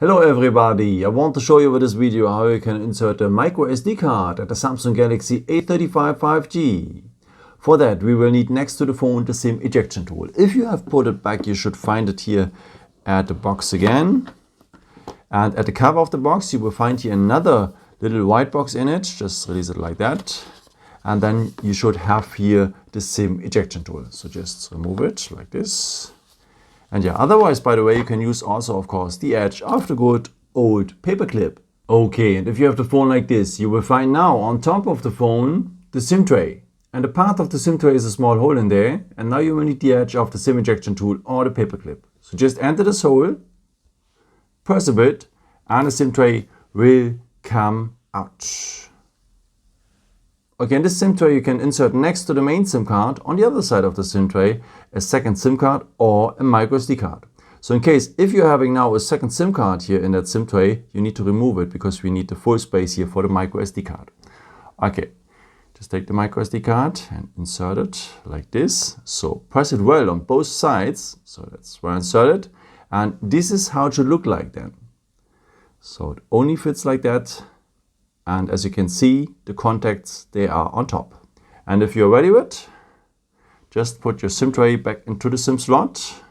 Hello everybody, I want to show you with this video how you can insert a microSD card at the Samsung Galaxy A35 5G. For that we will need next to the phone the SIM ejection tool. If you have put it back, you should find it here at the box again. And at the cover of the box you will find here another little white box in it. Just release it like that. And then you should have here the SIM ejection tool. So just remove it like this. And yeah, otherwise, by the way, you can use also, of course, the edge of the good old paperclip. Okay, and if you have the phone like this, you will find now on top of the phone the SIM tray. And a part of the SIM tray is a small hole in there. And now you will need the edge of the SIM ejection tool or the paperclip. So just enter this hole, press a bit, and the SIM tray will come out. Okay, in this SIM tray you can insert next to the main SIM card on the other side of the SIM tray a second SIM card or a microSD card. So in case if you're having now a second SIM card here in that SIM tray, you need to remove it because we need the full space here for the microSD card. Okay, just take the microSD card and insert it like this. So press it well on both sides. So that's where I insert it. And this is how it should look like then. So it only fits like that. And as you can see, the contacts, they are on top. And if you're ready with it, just put your SIM tray back into the SIM slot.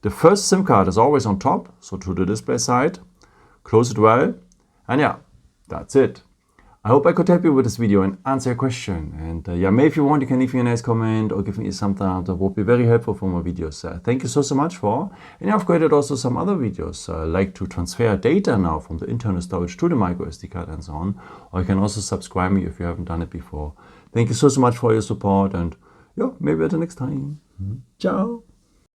The first SIM card is always on top, so to the display side. Close it well. And yeah, that's it. I hope I could help you with this video and answer your question. And yeah, maybe if you want, you can leave me a nice comment or give me some thumbs up. That would be very helpful for my videos. Thank you so much for. And I've created also some other videos, like to transfer data now from the internal storage to the microSD card and so on. Or you can also subscribe me if you haven't done it before. Thank you so much for your support and yeah, maybe at the next time. Ciao.